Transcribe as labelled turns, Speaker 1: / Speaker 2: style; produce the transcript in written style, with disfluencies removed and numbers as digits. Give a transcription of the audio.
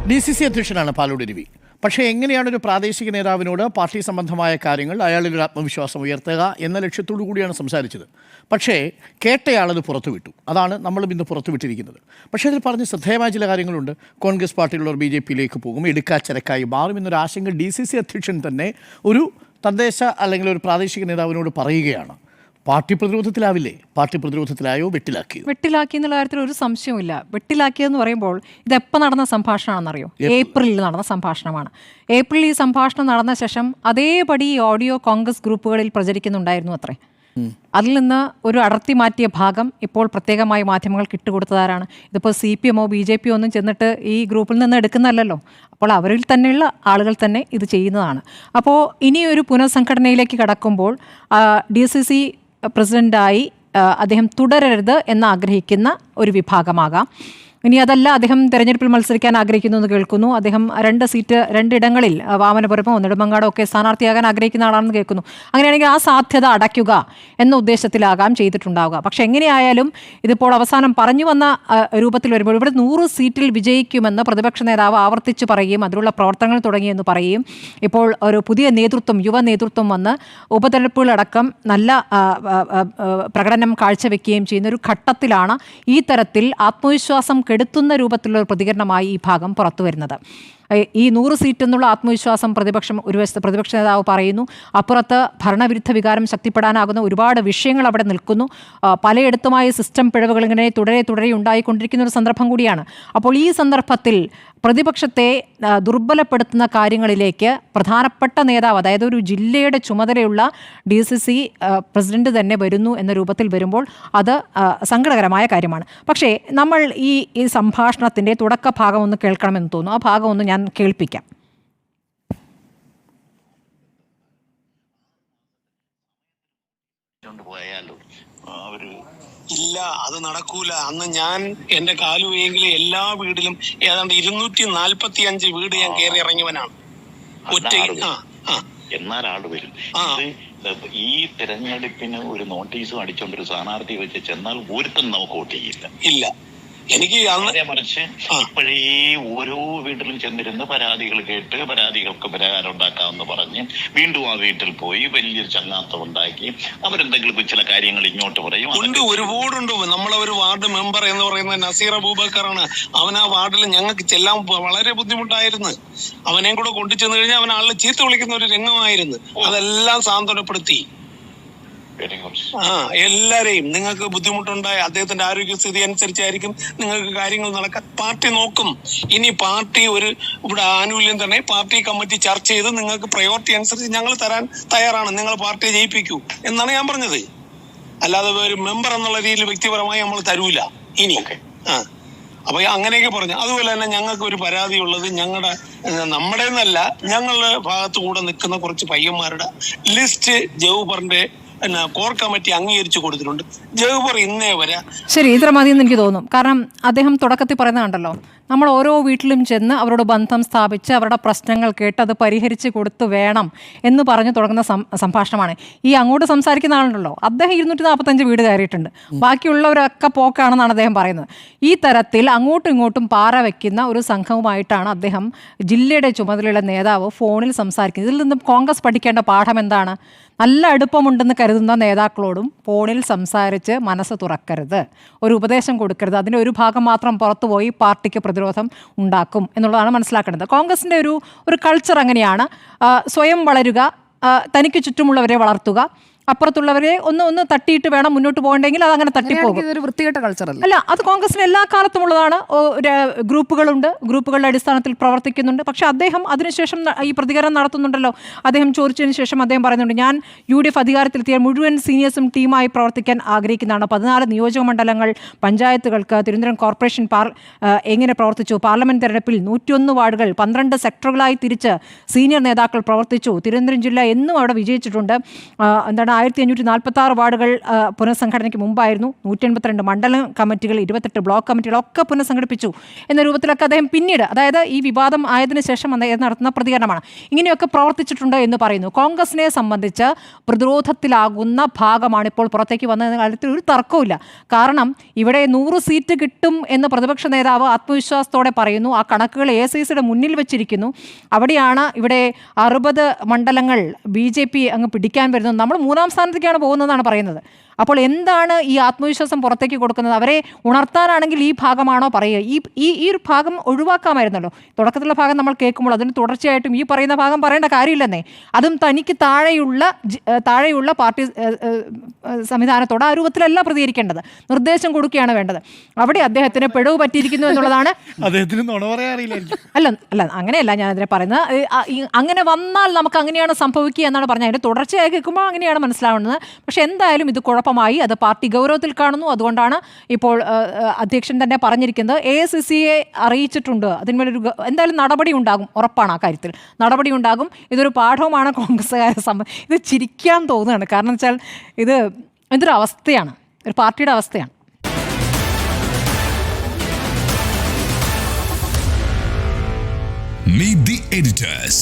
Speaker 1: DCC അധ്യക്ഷനാണ് Palode Ravi. പക്ഷേ എങ്ങനെയാണ് ഒരു പ്രാദേശിക നേതാവിനോട് പാർട്ടി സംബന്ധമായ കാര്യങ്ങൾ അയാളിൽ ഒരു ആത്മവിശ്വാസം ഉയർത്തുക എന്ന ലക്ഷ്യത്തോടു കൂടിയാണ് സംസാരിച്ചത്. പക്ഷേ കേട്ടയാളത് പുറത്തുവിട്ടു. അതാണ് നമ്മളും ഇന്ന് പുറത്തുവിട്ടിരിക്കുന്നത്. പക്ഷേ അതിൽ പറഞ്ഞ് ശ്രദ്ധേയമായ ചില കാര്യങ്ങളുണ്ട്. കോൺഗ്രസ് പാർട്ടിയിലുള്ളവർ BJPയിലേക്ക് പോകും, എടുക്കാച്ചരക്കായി മാറും എന്നൊരു ആശങ്ക DCC അധ്യക്ഷൻ തന്നെ ഒരു തദ്ദേശ അല്ലെങ്കിൽ ഒരു പ്രാദേശിക നേതാവിനോട് പറയുകയാണ്. പാർട്ടി പ്രതിരോധത്തിലാവില്ലേ? പാർട്ടി പ്രതിരോധത്തിലായോ വെട്ടിലാക്കി
Speaker 2: എന്നുള്ള കാര്യത്തിൽ ഒരു സംശയവുമില്ല. വെട്ടിലാക്കിയെന്ന് പറയുമ്പോൾ ഇതെപ്പോൾ നടന്ന സംഭാഷണമാണെന്നറിയോ? ഏപ്രിലിൽ നടന്ന സംഭാഷണമാണ്. ഏപ്രിലിൽ ഈ സംഭാഷണം നടന്ന ശേഷം അതേപടി ഓഡിയോ കോൺഗ്രസ് ഗ്രൂപ്പുകളിൽ പ്രചരിക്കുന്നുണ്ടായിരുന്നു അത്രേ. അതിൽ നിന്ന് ഒരു അടർത്തി മാറ്റിയ ഭാഗം ഇപ്പോൾ പ്രത്യേകമായി മാധ്യമങ്ങൾക്ക് ഇട്ടുകൊടുത്തതാരാണ്? ഇതിപ്പോൾ CPM-ഓ BJP-യോ ഒന്നും ചെന്നിട്ട് ഈ ഗ്രൂപ്പിൽ നിന്ന് എടുക്കുന്നതല്ലല്ലോ. അപ്പോൾ അവരിൽ തന്നെയുള്ള ആളുകൾ തന്നെ ഇത് ചെയ്യുന്നതാണ്. അപ്പോൾ ഇനിയൊരു പുനഃസംഘടനയിലേക്ക് കടക്കുമ്പോൾ DCC പ്രസിഡൻ്റായി അദ്ദേഹം തുടരരുത് എന്ന് ആഗ്രഹിക്കുന്ന ഒരു വിഭാഗമാകാം. ഇനി അതല്ല, അദ്ദേഹം തെരഞ്ഞെടുപ്പിൽ മത്സരിക്കാൻ ആഗ്രഹിക്കുന്നു എന്ന് കേൾക്കുന്നു. അദ്ദേഹം 2 സീറ്റ് 2 ഇടങ്ങളിൽ വാമനപുരമോ നെടുമങ്ങാടോ ഒക്കെ സ്ഥാനാർത്ഥിയാകാൻ ആഗ്രഹിക്കുന്ന ആളാണെന്ന് കേൾക്കുന്നു. അങ്ങനെയാണെങ്കിൽ ആ സാധ്യത അടയ്ക്കുക എന്ന ഉദ്ദേശത്തിലാകാം ചെയ്തിട്ടുണ്ടാവുക. പക്ഷെ എങ്ങനെയായാലും ഇതിപ്പോൾ അവസാനം പറഞ്ഞു വന്ന രൂപത്തിൽ വരുമ്പോൾ ഇവിടെ 100 സീറ്റിൽ വിജയിക്കുമെന്ന് പ്രതിപക്ഷ നേതാവ് ആവർത്തിച്ച് പറയുകയും അതിനുള്ള പ്രവർത്തനങ്ങൾ തുടങ്ങിയെന്ന് പറയുകയും ഇപ്പോൾ ഒരു പുതിയ നേതൃത്വം, യുവ നേതൃത്വം വന്ന് ഉപതെരഞ്ഞെടുപ്പുകളടക്കം നല്ല പ്രകടനം കാഴ്ചവെക്കുകയും ചെയ്യുന്ന ഒരു ഘട്ടത്തിലാണ് ഈ തരത്തിൽ ആത്മവിശ്വാസം കെടുത്തുന്ന രൂപത്തിലുള്ള ഒരു പ്രതികരണമായി ഈ ഭാഗം പുറത്തു വരുന്നത്. ഈ 100 സീറ്റ് എന്നുള്ള ആത്മവിശ്വാസം ഒരു വശത്ത് പ്രതിപക്ഷ നേതാവ് പറയുന്നു. അപ്പുറത്ത് ഭരണവിരുദ്ധ വികാരം ശക്തിപ്പെടാനാകുന്ന ഒരുപാട് വിഷയങ്ങൾ അവിടെ നിൽക്കുന്നു. പലയിടത്തുമായി സിസ്റ്റം പിഴവുകൾ ഇങ്ങനെ തുടരെ ഉണ്ടായിക്കൊണ്ടിരിക്കുന്ന ഒരു സന്ദർഭം കൂടിയാണ്. അപ്പോൾ ഈ സന്ദർഭത്തിൽ പ്രതിപക്ഷത്തെ ദുർബലപ്പെടുത്തുന്ന കാര്യങ്ങളിലേക്ക് പ്രധാനപ്പെട്ട നേതാവ്, അതായത് ഒരു ജില്ലയുടെ ചുമതലയുള്ള DCC പ്രസിഡന്റ് തന്നെ വരുന്നു എന്ന രൂപത്തിൽ വരുമ്പോൾ അത് സങ്കടകരമായ കാര്യമാണ്. പക്ഷേ നമ്മൾ ഈ സംഭാഷണത്തിൻ്റെ തുടക്ക ഭാഗം ഒന്ന് കേൾക്കണമെന്ന് തോന്നുന്നു. ആ ഭാഗം ഒന്ന് ഞാൻ കേൾപ്പിക്കാം.
Speaker 3: ഇല്ല, അത് നടക്കൂല. അന്ന് ഞാൻ എന്റെ കാലുവെയെങ്കിലും എല്ലാ വീടിലും ഏതാണ്ട് 245 വീട് ഞാൻ കയറി ഇറങ്ങിയവനാണ്.
Speaker 4: എന്നാൽ ആള് വരും. ഈ തെരഞ്ഞെടുപ്പിന് ഒരു നോട്ടീസും അടിച്ചോണ്ടൊരു സ്ഥാനാർത്ഥി വെച്ച് ചെന്നാൽ ഒരുത്തും നമുക്ക് വോട്ട് ചെയ്യില്ല.
Speaker 3: ഇല്ല, എനിക്ക്
Speaker 4: മറിച്ച് ഇപ്പോഴേ ഓരോ വീട്ടിലും ചെന്നിരുന്ന് പരാതികൾ കേട്ട് പരാതികൾക്ക് പരിഹാരം ഉണ്ടാക്കാമെന്ന് പറഞ്ഞ് വീണ്ടും ആ വീട്ടിൽ പോയി വലിയൊരു ചങ്ങാത്തം ഉണ്ടാക്കി അവരെന്തെങ്കിലും ചില കാര്യങ്ങൾ ഇങ്ങോട്ട് പറയും.
Speaker 3: ഒരുപാടുണ്ട്. നമ്മളെ ഒരു വാർഡ് മെമ്പർ എന്ന് പറയുന്നത് നസീർ അബൂബക്കറാണ്. അവൻ ആ വാർഡിൽ ഞങ്ങൾക്ക് ചെല്ലാൻ വളരെ ബുദ്ധിമുട്ടായിരുന്നു. അവനെയും കൂടെ കൊണ്ടു ചെന്ന് കഴിഞ്ഞാൽ അവൻ ആളെ ചീത്ത വിളിക്കുന്ന ഒരു രംഗമായിരുന്നു. അതെല്ലാം സാന്ത്വനപ്പെടുത്തി എല്ലാരെയും, നിങ്ങൾക്ക് ബുദ്ധിമുട്ടുണ്ടായ അദ്ദേഹത്തിന്റെ ആരോഗ്യസ്ഥിതി അനുസരിച്ചായിരിക്കും നിങ്ങൾക്ക് കാര്യങ്ങൾ നടക്കാൻ പാർട്ടി നോക്കും. ഇനി പാർട്ടി ഇവിടെ ആനുകൂല്യം തന്നെ പാർട്ടി കമ്മിറ്റി ചർച്ച ചെയ്ത് നിങ്ങൾക്ക് പ്രയോറിറ്റി അനുസരിച്ച് ഞങ്ങൾ തരാൻ തയ്യാറാണ്. നിങ്ങൾ പാർട്ടിയെ ജയിപ്പിക്കൂ എന്നാണ് ഞാൻ പറഞ്ഞത്. അല്ലാതെ ഒരു മെമ്പർ എന്നുള്ള രീതിയിൽ വ്യക്തിപരമായി നമ്മൾ തരൂല ഇനി. അപ്പൊ അങ്ങനെയൊക്കെ പറഞ്ഞു. അതുപോലെ തന്നെ ഞങ്ങൾക്ക് ഒരു പരാതി ഉള്ളത്, നമ്മുടെ എന്നല്ല, ഞങ്ങളുടെ ഭാഗത്തു കൂടെ നിൽക്കുന്ന കുറച്ച് പയ്യന്മാരുടെ ലിസ്റ്റ് ജവഹറിന്റെ കോർ കമ്മിറ്റി അംഗീകരിച്ചു കൊടുത്തിട്ടുണ്ട്. ജവഹർ ഇന്നേ വരെ
Speaker 2: ശരി, ഇത്ര മതിയെന്ന് എനിക്ക് തോന്നും. കാരണം അദ്ദേഹം തുടക്കത്തിൽ പറയുന്നത് കണ്ടല്ലോ, നമ്മൾ ഓരോ വീട്ടിലും ചെന്ന് അവരോട് ബന്ധം സ്ഥാപിച്ച് അവരുടെ പ്രശ്നങ്ങൾ കേട്ട് അത് പരിഹരിച്ച് കൊടുത്ത് വേണം എന്ന് പറഞ്ഞു തുടങ്ങുന്ന സംഭാഷണമാണ്. ഈ അങ്ങോട്ട് സംസാരിക്കുന്ന ആളുണ്ടല്ലോ, അദ്ദേഹം 245 വീട് കയറിയിട്ടുണ്ട്, ബാക്കിയുള്ളവരൊക്കെ പോക്കാണെന്നാണ് അദ്ദേഹം പറയുന്നത്. ഈ തരത്തിൽ അങ്ങോട്ടും ഇങ്ങോട്ടും പാറ വയ്ക്കുന്ന ഒരു സംഘവുമായിട്ടാണ് അദ്ദേഹം, ജില്ലയുടെ ചുമതലയുള്ള നേതാവ്, ഫോണിൽ സംസാരിക്കുന്നത്. ഇതിൽ നിന്നും കോൺഗ്രസ് പഠിക്കേണ്ട പാഠം എന്താണ്? നല്ല അടുപ്പമുണ്ടെന്ന് കരുതുന്ന നേതാക്കളോടും ഫോണിൽ സംസാരിച്ച് മനസ്സ് തുറക്കരുത്, ഒരു ഉപദേശം കൊടുക്കരുത്. അതിൻ്റെ ഒരു ഭാഗം മാത്രം പുറത്തുപോയി പാർട്ടിക്ക് പ്രതിരോധം ഉണ്ടാക്കും എന്നുള്ളതാണ് മനസ്സിലാക്കേണ്ടത്. കോൺഗ്രസിൻ്റെ ഒരു കൾച്ചർ അങ്ങനെയാണ്. സ്വയം വളരുക, തനിക്ക് ചുറ്റുമുള്ളവരെ വളർത്തുക, അപ്പുറത്തുള്ളവരെ ഒന്ന് തട്ടിയിട്ട് വേണം മുന്നോട്ട് പോകണ്ടെങ്കിൽ അതങ്ങനെ തട്ടിപ്പോകും.
Speaker 5: ഇതൊരു വൃത്തികെട്ട കൾച്ചറല്ല.
Speaker 2: അല്ല, അത് കോൺഗ്രസിന് എല്ലാ കാലത്തും ഉള്ളതാണ്. ഗ്രൂപ്പുകളുണ്ട്, ഗ്രൂപ്പുകളുടെ അടിസ്ഥാനത്തിൽ പ്രവർത്തിക്കുന്നുണ്ട്. പക്ഷേ അദ്ദേഹം അതിനുശേഷം ഈ പ്രതികരണം നടത്തുന്നുണ്ടല്ലോ. അദ്ദേഹം ചോദിച്ചതിന് ശേഷം അദ്ദേഹം പറയുന്നുണ്ട്, ഞാൻ UDF അധികാരത്തിലെത്തിയ മുഴുവൻ സീനിയേഴ്സും ടീമായി പ്രവർത്തിക്കാൻ ആഗ്രഹിക്കുന്നതാണ്. 14 നിയോജക മണ്ഡലങ്ങൾ, പഞ്ചായത്തുകൾക്ക്, തിരുവനന്തപുരം കോർപ്പറേഷൻ എങ്ങനെ പ്രവർത്തിച്ചു, പാർലമെന്റ് തെരഞ്ഞെടുപ്പിൽ 101 വാർഡുകൾ 12 സെക്ടറുകളായി തിരിച്ച് സീനിയർ നേതാക്കൾ പ്രവർത്തിച്ചു, തിരുവനന്തപുരം ജില്ല എന്നും അവിടെ വിജയിച്ചിട്ടുണ്ട്. എന്താണ് എന്താണ് 1546 വാർഡുകൾ പുനഃസംഘടനയ്ക്ക് മുമ്പായിരുന്നു. 182 മണ്ഡലം കമ്മിറ്റികൾ, 28 ബ്ലോക്ക് കമ്മിറ്റികളൊക്കെ പുനഃസംഘടിപ്പിച്ചു എന്ന രൂപത്തിലൊക്കെ അദ്ദേഹം പിന്നീട്, അതായത് ഈ വിവാദം ആയതിനു ശേഷം അദ്ദേഹം നടത്തുന്ന പ്രതികരണമാണ്. ഇങ്ങനെയൊക്കെ പ്രവർത്തിച്ചിട്ടുണ്ട് എന്ന് പറയുന്നു. കോൺഗ്രസിനെ സംബന്ധിച്ച് പ്രതിരോധത്തിലാകുന്ന ഭാഗമാണ് ഇപ്പോൾ പുറത്തേക്ക് വന്നതെന്ന കാര്യത്തിൽ ഒരു തർക്കവുമില്ല. കാരണം ഇവിടെ 100 സീറ്റ് കിട്ടും എന്ന് പ്രതിപക്ഷ നേതാവ് ആത്മവിശ്വാസത്തോടെ പറയുന്നു. ആ കണക്കുകൾ AICCയുടെ മുന്നിൽ വെച്ചിരിക്കുന്നു. അവിടെയാണ് ഇവിടെ 60 മണ്ഡലങ്ങൾ BJP അങ്ങ് പിടിക്കാൻ വരുന്നത്. നമ്മൾ 3-ാം സ്ഥാനത്തേക്കാണ് പോകുന്നതെന്നാണ് പറയുന്നത്. അപ്പോൾ എന്താണ് ഈ ആത്മവിശ്വാസം പുറത്തേക്ക് കൊടുക്കുന്നത്? അവരെ ഉണർത്താനാണെങ്കിൽ ഈ ഭാഗമാണോ പറയുക? ഈ ഒരു ഭാഗം ഒഴിവാക്കാമായിരുന്നല്ലോ. തുടക്കത്തിലുള്ള ഭാഗം നമ്മൾ കേൾക്കുമ്പോൾ അതിന് തുടർച്ചയായിട്ടും ഈ പറയുന്ന ഭാഗം പറയേണ്ട കാര്യമില്ലെന്നേ. അതും തനിക്ക് താഴെയുള്ള പാർട്ടി സംവിധാനത്തോട് ആ രൂപത്തിലല്ല പ്രതികരിക്കേണ്ടത്, നിർദ്ദേശം കൊടുക്കുകയാണ് വേണ്ടത്. അവിടെ അദ്ദേഹത്തിന് പിഴവ് പറ്റിയിരിക്കുന്നു എന്നുള്ളതാണ്. അല്ല അങ്ങനെയല്ല ഞാൻ അതിനെ പറയുന്നത്. അങ്ങനെ വന്നാൽ നമുക്ക് അങ്ങനെയാണ് സംഭവിക്കുക എന്നാണ് പറഞ്ഞത്. അതിൻ്റെ തുടർച്ചയായി കേൾക്കുമ്പോൾ അങ്ങനെയാണ് മനസ്സിലാവുന്നത്. പക്ഷെ എന്തായാലും ഇത് കുഴപ്പമായി, അത് പാർട്ടി ഗൗരവത്തിൽ കാണുന്നു. അതുകൊണ്ടാണ് ഇപ്പോൾ അധ്യക്ഷൻ തന്നെ പറഞ്ഞിരിക്കുന്നത്. AICCയെ അറിയിച്ചിട്ടുണ്ട്. അതിന്മേലൊരു എന്തായാലും നടപടി ഉണ്ടാകും, ഉറപ്പാണ്. ആ കാര്യത്തിൽ നടപടി ഉണ്ടാകും. ഇതൊരു പാഠവുമാണ് കോൺഗ്രസ്സുകാരെ ഇത് ചിരിക്കാൻ തോന്നുകയാണ്. കാരണം വെച്ചാൽ ഇതൊരു അവസ്ഥയാണ്, ഒരു പാർട്ടിയുടെ അവസ്ഥയാണ്.
Speaker 5: Meet the editors.